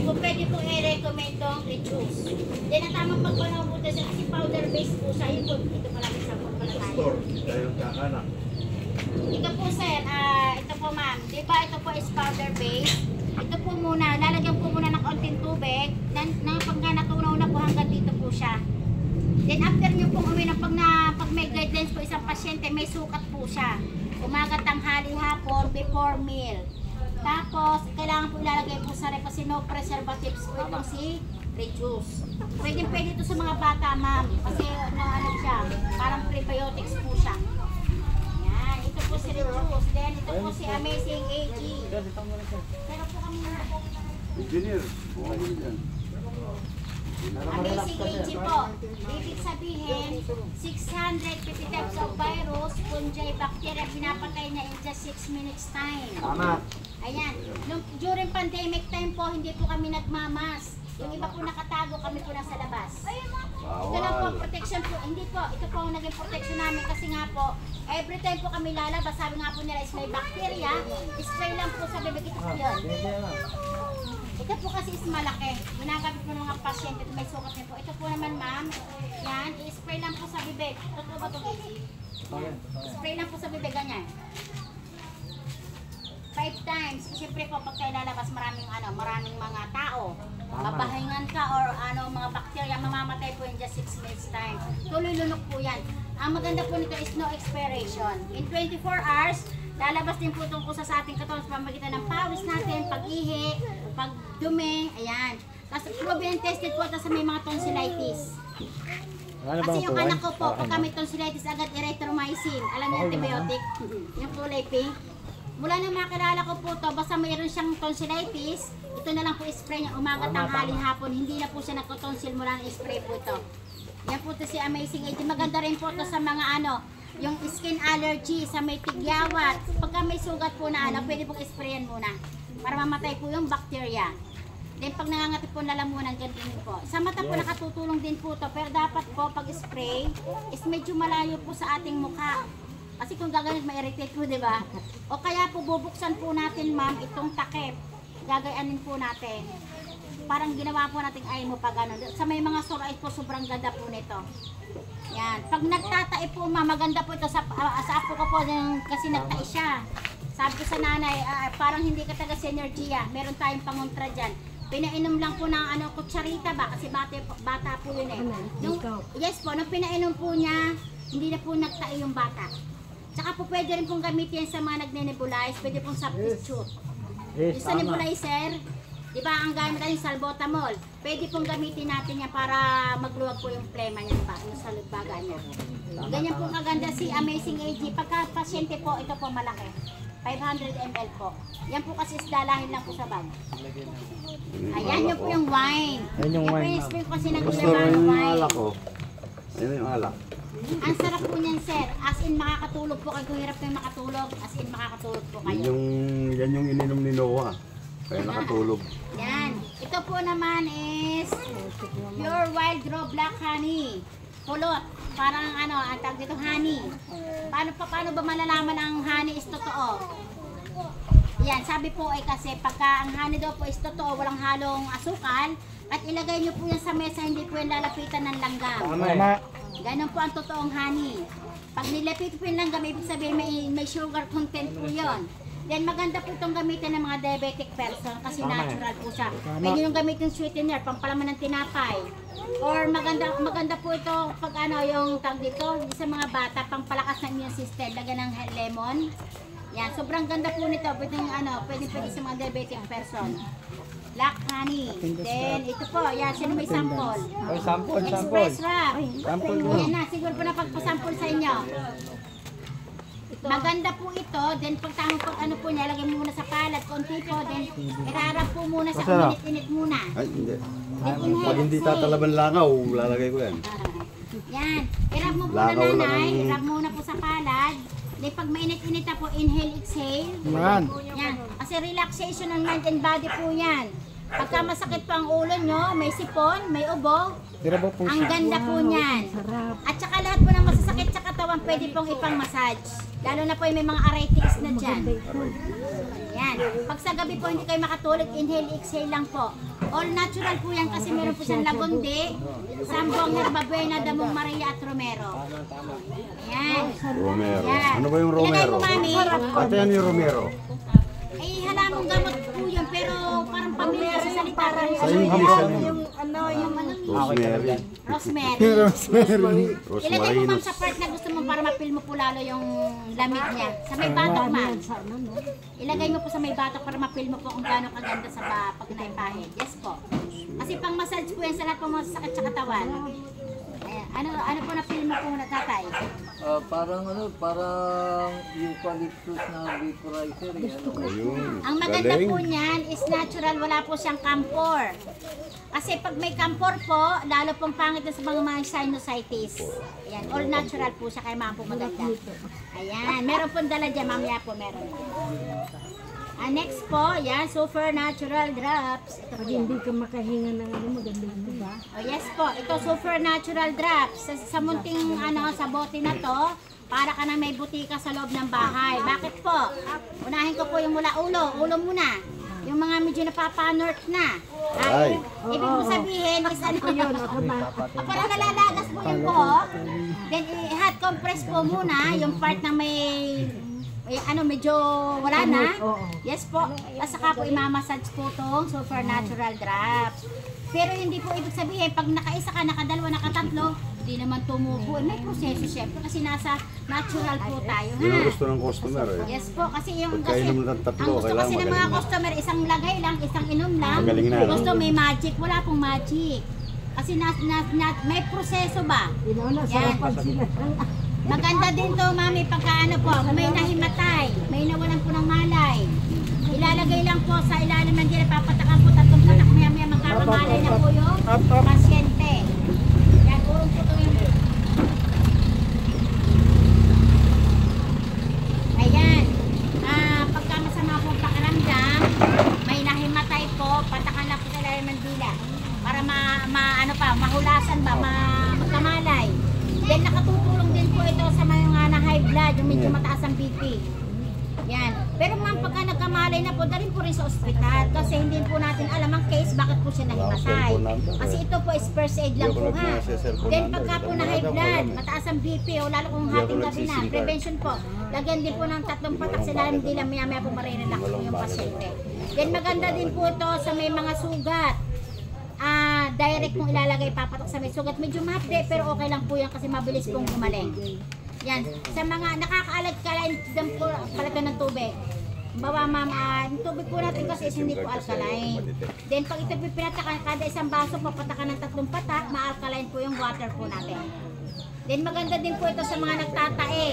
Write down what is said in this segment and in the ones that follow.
po, pwede po i-recommend itong reduce. Then ang tamang pagpanaw po kasi powder base po siya. Yun po, ito pala may sabon pala tayo. Store, tayo kakanak. Ito po sir, ito po ma'am. Diba ito po is powder base. Ito po muna, lalagyan po muna ng konting tubig. Nang pagka natunaw na po hanggang dito po siya. Then after nyo pong uwi na pag may guidelines po isang pasyente, may sukat po siya. Umaga, tanghali, hapon, before meal. Tapos, kailangan po ilalagay po sa ref kasi no preservatives po itong si reduce. Pwede ito sa mga bata ma'am. Kasi ano siya, parang prebiotics po siya. Yan, ito po si reduce. Then ito po si Amazing AG. Pero po kami na po. Engineer, buhay mo dyan. Amazing AG po. Ibig sabihin, 650 types of virus, fungi, bacteria, pinapatay na in just 6 minutes time. Tama. Ayan. During pandemic time po, hindi po kami nagmamas. Yung iba po nakatago, kami po nasa labas. Ito lang po, protection po. Hindi po, ito po ang naging protection namin kasi nga po, every time po kami lalabas, sabi nga po nila is may bacteria, spray lang po sa bibig. Ito po yun. Ito po kasi is malaki. Ginagamit po ng mga pasyente at may sukat niya po. Ito po naman ma'am, yan, i-spray lang po sa bibig. Totoo ba ito? Spray lang po sa bibig, ganyan. 5 times. Siyempre po pag kayo lalabas maraming mga tao. Mabahingan ka or mga bakterya mamamatay po in just 6 minutes time. Tuloy lunok po yan. Ang maganda po nito is no expiration. In 24 hours, lalabas din po itong kusa sa ating katawan sa pamagitan ng pawis natin, pag-ihi, pag-dumi, ayan. Tapos proven tested po ito sa may mga tonsillitis. Kasi yung anak ko po, pag may tonsillitis agad erythromycin. Alam niyo yung antibiotic? Yung kulay pink. Mula na makilala ko po to, basta mayroon siyang tonsillitis, ito na lang po spray niya umaga, tanghali, hapon. Hindi na po siya nagko-tonsil mula ng spray po ito. Yan po ito si Amazing AG. Maganda rin po ito sa mga yung skin allergy, sa may tigyawat. Pagka may sugat po na pwede pong sprayan muna para mamatay po yung bacteria. Then pag nangangati po lalamunan, ganun po. Sa mata po nakatutulong din po ito, pero dapat po pag spray is medyo malayo po sa ating mukha. Kasi kung gaganit, ma-irritate po, di ba? O kaya po, bubuksan po natin, ma'am, itong takip. Gagayanin po natin. Parang ginawa po natin ay mo pag ano. Sa may mga sore po, sobrang ganda po nito. Yan. Pag nagtatai po, ma'am, maganda po ito. Sa apo ko po, kasi nagtai siya. Sabi ko sa nanay, parang hindi ka taga Synergia. Meron tayong pangontra dyan. Pinainom lang po ng kutsarita ba? Kasi bata po yun eh. Yes po, nung pinainom po niya, hindi na po nagtai yung bata. Tsaka po pwede rin pong gamitin sa mga nagne-nebulize, pwede pong substitute. Yung sa nebulizer, di ba ang gamit natin salbutamol, pwede pong gamitin natin yan para magluwag po yung plema niya pa, yung sa baga niya. Ganyan po kaganda si Amazing AG. Pagka pasyente po, ito po malaki. 500 ml po. Yan po kasi dalahin lang po sa bag. Ayan yun po yung wine. Ayan yung wine. Yan po yung kasi ng Gusto ilang yung wine. alak ko. Ayun yung alak. Ang sarap po niyan, sir. As in, makakatulog po kayo. Kung hirap kayo makatulog, as in, makakatulog po kayo. Yan yung ininom ni Noah. Kaya nakatulog. Yan. Ito po naman is Pure Wild Draw Black Honey. Pulot. Parang ang tawag dito, honey. Paano ba malalaman ang honey is totoo? Yan, sabi po ay kasi pagka ang honey daw po is totoo, walang halong asukal, at ilagay nyo po yan sa mesa, hindi po yan lalapitan ng langgam. Tama. Ganon po ang totoong honey. Pag nilapit po yung langgam, ibig sabihin may sugar content po yun. Then maganda po itong gamitin ng mga diabetic person kasi natural po siya. Pwede yung gamitin sweetener, pampalaman ng tinapay. Or maganda po ito pag yung tag dito, sa mga bata, pampalakas ng immune system, lagyan ng lemon. Yan, sobrang ganda po nito. Pwede sa mga diabetic person. Black honey. Then ito po, yan, sino may sample? Oh, sample. Express wrap. Sample mo. Yan na, siguro po na pagpasample sa inyo. Maganda po ito, then pag po niya, lagay mo muna sa palad, konti po, then irarap po muna sa uminit-init muna. Ay, hindi. Then Pag hindi tatalaban langaw, lalagay ko yan. Yan, irap mo muna nanay, irap muna po sa palad. Then pag mainit-init na po, inhale, exhale. Yan, kasi relaxation ng mind and body po yan. Pagka masakit po ang ulo nyo, may sipon, may ubo, ang ganda po niyan. At saka lahat po ng masasakit sa katawan, pwede pong ipang-massage. Lalo na po yung may mga arthritis na dyan. Yan. Pag sa gabi po hindi kayo makatulog, inhale, exhale lang po. All natural po yan kasi meron po siyang lagundi, sambong, herbabuena, damong Maria at romero. Ayan. Romero. Yan. Ano ba yung Ilagay Romero? mo, mami. Ate, ano yung Romero? Eh, halamang gamot po yun, pero parang pamilya sa salita. Sa English, ano yun? Rosemary. Rosemary. Ilagay mo ma'am Rosmarinus. sa part na gusto mo para mapil mo po lalo yung lamig niya. Sa may batok ma'am. Ilagay mo po sa may batok para mapil mo po kung gaano kaganda sa pag naipahid. Yes po. Kasi pang massage po yan sa lahat po mga sakit sa katawan. Ayan. Ano po na-feel mo po na tatay? Parang eucalyptus na vaporizer. Ayun. Ang maganda Galing. po niyan is natural, wala po siyang camphor. Kasi pag may camphor po, lalo pong pangit na sa mga sinusitis. Ayan, all natural po siya, kaya mga po maganda. Ayan, meron pong dala dyan, mamaya po meron. Next po, yan, super natural drops. Ito po yan. Hindi ka makahinga ng ano, maganda yun, diba? Oh, yes po, ito super natural drops. Sa munting sa bote na to, para ka na may butika sa loob ng bahay. Bakit po? Unahin ko po yung mula ulo muna. Yung mga medyo napapanort na. Ay. Ibig mo sabihin is ano yun? Parang nalalagas po yung buhok. Then i-hot compress po muna yung part na may medyo wala na. Yes po. At saka po imamassage po itong super natural drops. Pero hindi po ibig sabihin pag nakaisa ka, nakadalawa, nakatatlo, hindi naman tumubo. May proseso syempre kasi nasa natural po tayo. Yun ang Ha? gusto ng customer eh. Yes po, kasi yung Pagka inom ng tatlo, ang gusto kailangan kasi ng mga magaling na. customer, isang lagay lang, isang inom lang. Magaling na, no? Gusto may magic, wala pong magic. Kasi may proseso ba? Inauna, Yan. sarapan sila. Maganda din to, mami, pagka ano po, may nahimatay, may nawalan po ng malay. Ilalagay lang po sa ilalim ng dila, papatakan po tatlong patak, maya magkakamalay na po yung pasyente. Yan, urong po ito yung... Ayan, pagka masama po ang pakiramdam, may nahimatay po, patakan lang po sa ilalim ng dila. Para mahulasan ba, magkamalay. Then nakatutulong din po ito sa mga na high blood, yung medyo mataas ang BP. Yan. Pero ma'am, pagka nagkamalay na po, dalhin po rin sa ospital kasi hindi po natin alam ang case bakit po siya nahimatay. Kasi ito po is first aid lang po ha. Then pagka po na high blood, mataas ang BP o lalo kung hating gabi na, prevention po. Lagyan din po ng tatlong patak sa lalim dila, maya po marirelax po yung pasyente. Then maganda din po ito sa may mga sugat. Direct mong ilalagay, papatak sa may sugat. Medyo mahapde pero okay lang po yan kasi mabilis pong gumaling. Yan. Sa mga nakakaalat-kalain po pala ng tubig. Bawa ma'am, yung tubig po natin kasi is hindi po alkaline. Then pag ito pinatakan, kada isang baso papatakan ng tatlong patak, ma-alkaline po yung water po natin. Then maganda din po ito sa mga nagtatae.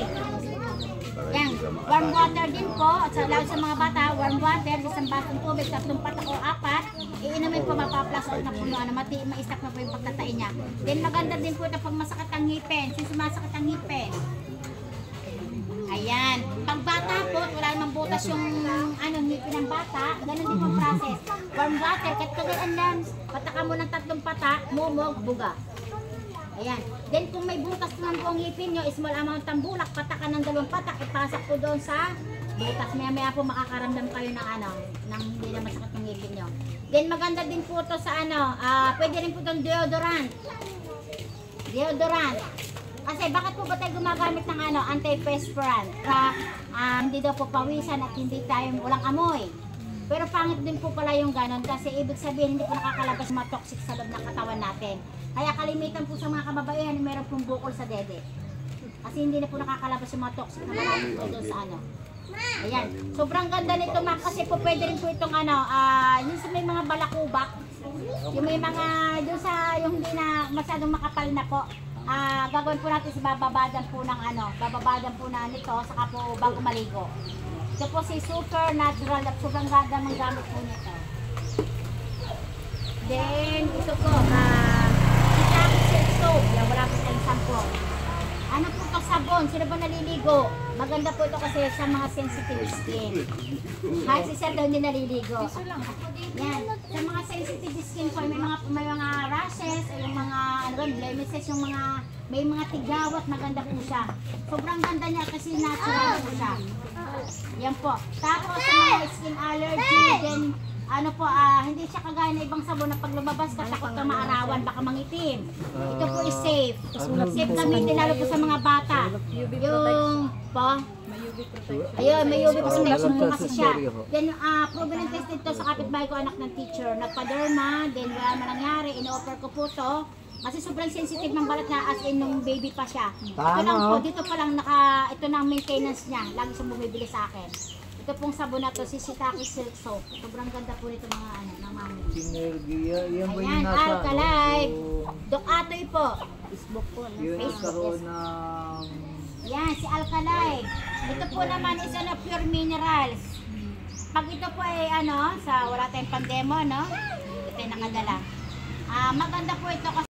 Yan, warm water din po, at lalo sa mga bata, warm water, isang basong tubig, tatlong patak o apat, iinumin po, mapaplas out na po na maistak na po yung pagtatain niya. Then maganda din po ito pag masakit ang ngipin, yung sumasakit ang ngipin. Ayan, pag bata po, wala namang butas yung ngipin ng bata, ganun din po ang process. Warm water, kahit kagalan lang, patakan mo ng tatlong patak, mumog, buga. Ayan. Then kung may butas naman po ang ngipin nyo, small amount ng bulak, patakan ng dalawang patak, ipasak po doon sa butas. Maya po makakaramdam kayo ng ng hindi na masakit yung ngipin nyo. Then maganda din po to sa pwede rin po itong deodorant. Deodorant. Kasi bakit po ba tayo gumagamit ng anti-perspirant? Hindi daw po pawisan at hindi tayo walang amoy. Pero pangit din po pala yung ganon kasi ibig sabihin hindi po nakakalabas mga toxic sa loob ng katawan natin. Kaya kalimitan po sa mga kababaihan meron pong bukol sa dede. Kasi hindi na po nakakalabas yung mga toxic na marami po doon sa Ayan. Sobrang ganda nito ma'am kasi po pwede rin po itong yung sa may mga balakubak. Yung may mga doon sa yung hindi na masyadong makapal na po. Gagawin po natin sa bababadan po ng bababadan po na nito saka po bago maligo. Ito po si super natural at sobrang ganda ng gamit po nito. Then ito po silk soap. Yan, wala po tayong sampo. Ano po ito sabon? Sino ba naliligo? Maganda po ito kasi sa mga sensitive skin. Kahit si Sir daw hindi naliligo. Yan. Sa mga sensitive skin po, may mga rashes o yung mga blemishes, yung may mga tigawat, maganda po siya. Sobrang ganda niya kasi natural po siya. Yan po. Tapos sa mga skin allergy, then hindi siya kagaya na ibang sabon na pag lumabas ka, takot ka maarawan, baka mangitim. Ito po is safe. Safe gamitin lalo po sa mga bata. Yung, ayun, may UV protection po kasi siya. Then, proven and tested to sa kapitbahay ko, anak ng teacher. Nagpa-derma, then wala man nangyari, in-offer ko po to. Kasi sobrang sensitive ng balat na as in nung baby pa siya. Ito lang po, dito pa lang ito na ang maintenance niya. Lagi siyang bumibili sa akin. Ito pong sabon na to, si Shiitake Silk Soap. Sobrang ganda po nito mga ng mami. Sinergia, yan ba yung Ayan, nasa... Alkalive. Oh, Doc Atoy po. Facebook po. yun Facebook, nagkaroon yes. ng... Yan, si Alkalive. Ito po naman is pure minerals. Pag ito po ay sa wala tayong pandemo, no? Ito yung nakadala. Maganda po ito kasi